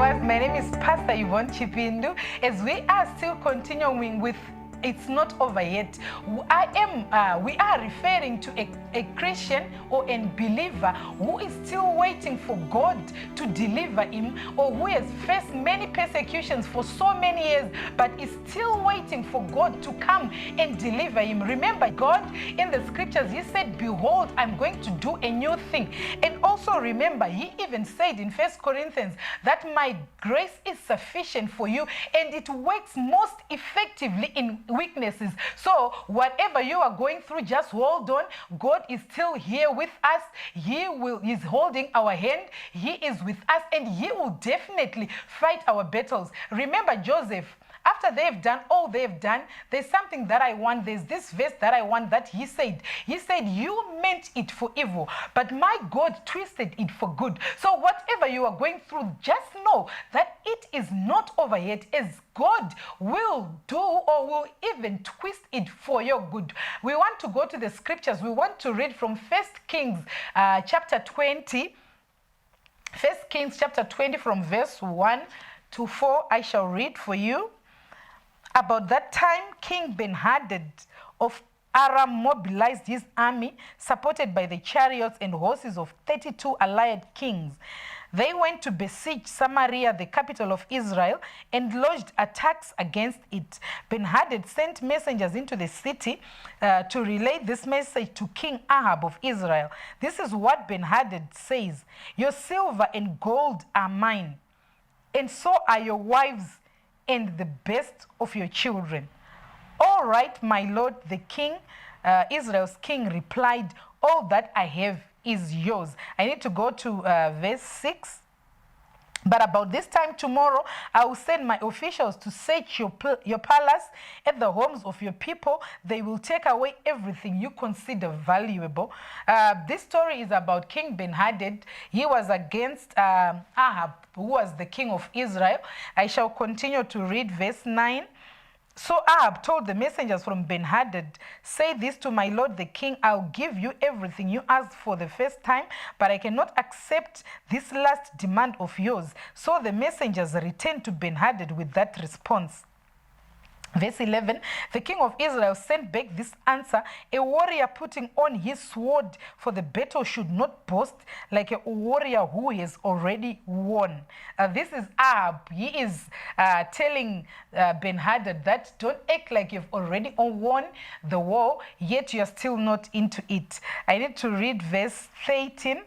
viewers, my name is Pastor Yvonne Chipindu. As we are still continuing with It's Not Over Yet, we are referring to a Christian or a believer who is still waiting for God to deliver him, or who has faced many persecutions for so many years, but is still waiting for God to come and deliver him. Remember, God in the scriptures, he said, behold, I'm going to do a new thing. And also remember, he even said in 1 Corinthians that my grace is sufficient for you, and it works most effectively in weaknesses. So whatever you are going through, just hold on. God is still here with us. He's holding our hand. He is with us, and he will definitely fight our battles. Remember Joseph. After they've done all they've done, there's something that I want. There's this verse that I want that he said, you meant it for evil, but my God twisted it for good. So whatever you are going through, just know that it is not over yet, as God will do or will even twist it for your good. We want to go to the scriptures. We want to read from 1 Kings chapter 20. 1 Kings chapter 20 from verse 1 to 4. I shall read for you. About that time, King Ben-Hadad of Aram mobilized his army, supported by the chariots and horses of 32 allied kings. They went to besiege Samaria, the capital of Israel, and lodged attacks against it. Ben-Hadad sent messengers into the city to relay this message to King Ahab of Israel. This is what Ben-Hadad says: your silver and gold are mine, and so are your wives and the best of your children. All right, my lord, the king, Israel's king replied, all that I have is yours. I need to go to verse 6. But about this time tomorrow, I will send my officials to search your palace at the homes of your people. They will take away everything you consider valuable. This story is about King Ben-Hadad. He was against Ahab, who was the king of Israel. I shall continue to read verse 9. So Ahab told the messengers from Ben-Hadad, say this to my lord the king, I'll give you everything you asked for the first time, but I cannot accept this last demand of yours. So the messengers returned to Ben-Hadad with that response. Verse 11, the king of Israel sent back this answer: a warrior putting on his sword for the battle should not boast like a warrior who has already won. This is Ahab. He is telling Ben-Hadad that don't act like you've already won the war, yet you're still not into it. I need to read verse 13.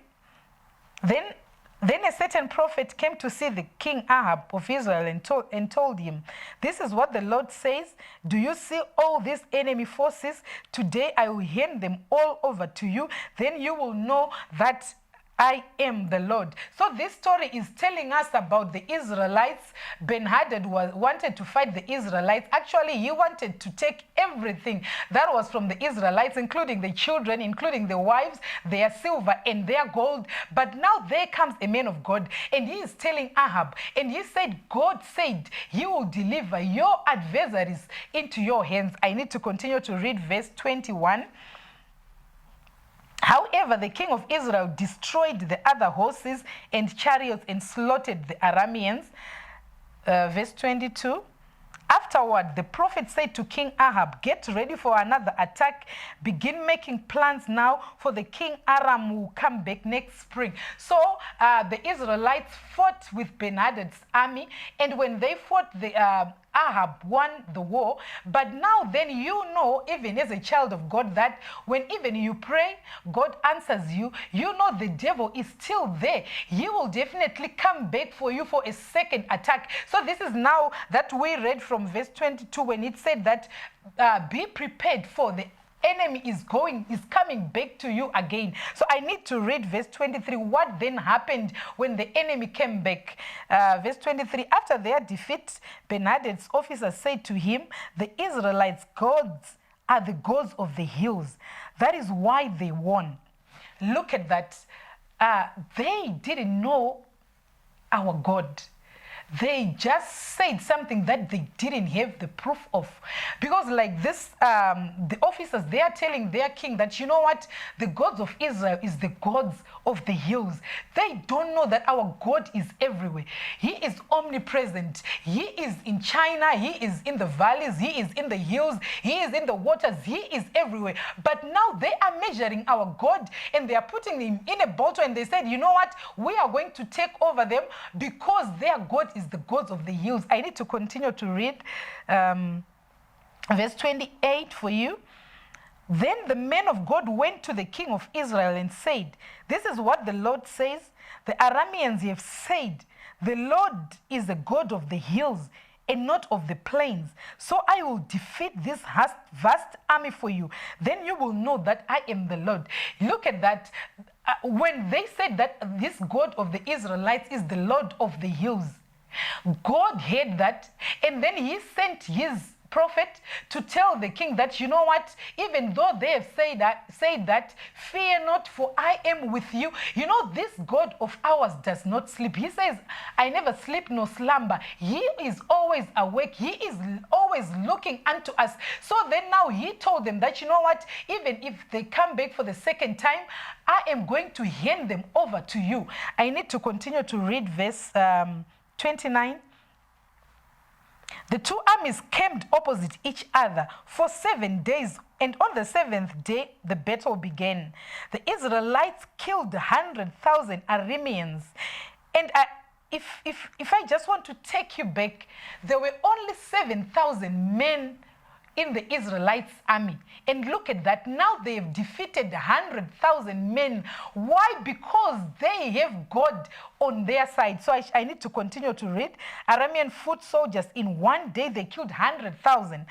Then a certain prophet came to see the king Ahab of Israel and told him, this is what the Lord says, do you see all these enemy forces? Today I will hand them all over to you. Then you will know that I am the Lord. So this story is telling us about the Israelites. Ben-Hadad wanted to fight the Israelites. Actually, he wanted to take everything that was from the Israelites, including the children, including the wives, their silver and their gold. But now there comes a man of God, and he is telling Ahab, and he said, God said he will deliver your adversaries into your hands. I need to continue to read verse 21. However, the king of Israel destroyed the other horses and chariots and slaughtered the Arameans. Verse 22. Afterward, the prophet said to King Ahab, get ready for another attack. Begin making plans now, for the king Aram will come back next spring. So the Israelites fought with Ben-Hadad's army, and when they fought, Ahab won the war. But now then, you know, even as a child of God, that when even you pray, God answers you. You know the devil is still there. He will definitely come back for you for a second attack. So this is now that we read from verse 22 when it said that be prepared, for the enemy is coming back to you again. So I need to read verse 23. What then happened when the enemy came back? Verse 23, after their defeat, Ben-Hadad's officers said to him, the Israelites' gods are the gods of the hills. That is why they won. Look at that. They didn't know our God. They just said something that they didn't have the proof of. Because like this, the officers, they are telling their king that, you know what, the gods of Israel is the gods of the hills. They don't know that our God is everywhere. He is omnipresent. He is in China. He is in the valleys. He is in the hills. He is in the waters. He is everywhere. But now they are measuring our God and they are putting him in a bottle, and they said, you know what? We are going to take over them because their God is the God of the hills. I need to continue to read verse 28 for you. Then the men of God went to the king of Israel and said, this is what the Lord says. The Arameans have said, the Lord is the God of the hills and not of the plains. So I will defeat this vast army for you. Then you will know that I am the Lord. Look at that. When they said that this God of the Israelites is the Lord of the hills, God heard that, and then he sent his prophet to tell the king that, you know what, even though they have said that, fear not, for I am with you. You know, this God of ours does not sleep. He says, I never sleep nor slumber. He is always awake. He is always looking unto us. So then now he told them that, you know what, even if they come back for the second time, I am going to hand them over to you. I need to continue to read verse 29. The two armies camped opposite each other for 7 days, and on the seventh day the battle began. The Israelites killed 100,000 Arameans. And if I just want to take you back, there were only 7,000 men in the Israelites' army. And look at that. Now they have defeated 100,000 men. Why? Because they have God on their side. So I need to continue to read. Aramean foot soldiers, in one day they killed 100,000.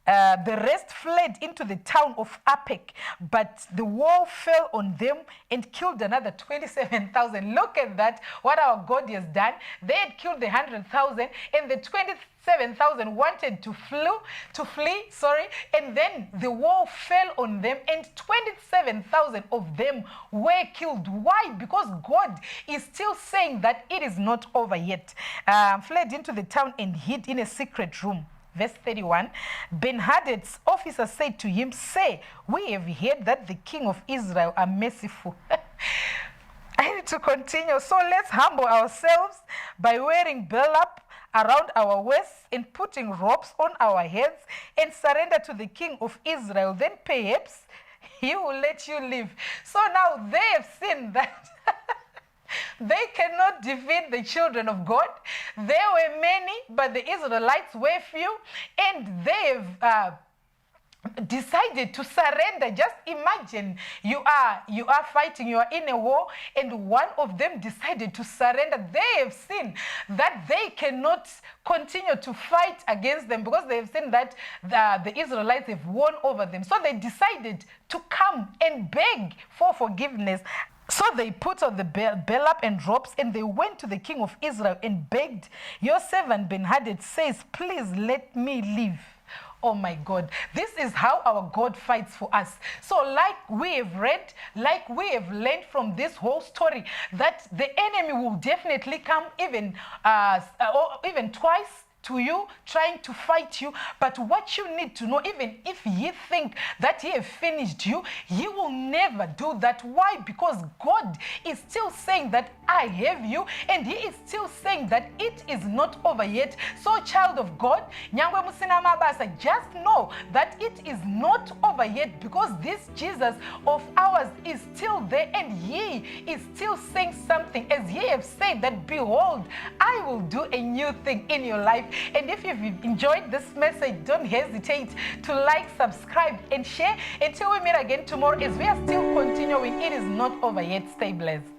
The rest fled into the town of Apec, but the wall fell on them and killed another 27,000. Look at that, what our God has done. They had killed the 100,000, and the 27,000 wanted to flee, and then the wall fell on them, and 27,000 of them were killed. Why? Because God is still saying that it is not over yet. Fled into the town and hid in a secret room. Verse 31, Ben-Hadad's officer said to him, say, we have heard that the king of Israel are merciful. I need to continue. So let's humble ourselves by wearing burlap around our waists and putting ropes on our heads and surrender to the king of Israel. Then perhaps he will let you live. So now they have seen that they cannot defeat the children of God. There were many, but the Israelites were few, and they have decided to surrender. Just imagine you are fighting, you are in a war, and one of them decided to surrender. They have seen that they cannot continue to fight against them because they have seen that the Israelites have won over them. So they decided to come and beg for forgiveness. So they put on the burlap and ropes, and they went to the king of Israel and begged. Your servant Ben-Hadad says, please let me live. Oh my God, this is how our God fights for us. So like we have read, like we have learned from this whole story, that the enemy will definitely come even twice to you, trying to fight you. But what you need to know, even if you think that he has finished you, he will never do that. Why? Because God is still saying that I have you, and he is still saying that it is not over yet. So child of God, Nyangwe Musina Mabasa, just know that it is not over yet, because this Jesus of ours is still there, and he is still saying something, as he has said that, behold, I will do a new thing in your life. And if you've enjoyed this message, don't hesitate to like, subscribe, and share. Until we meet again tomorrow, as we are still continuing, it is not over yet. Stay blessed.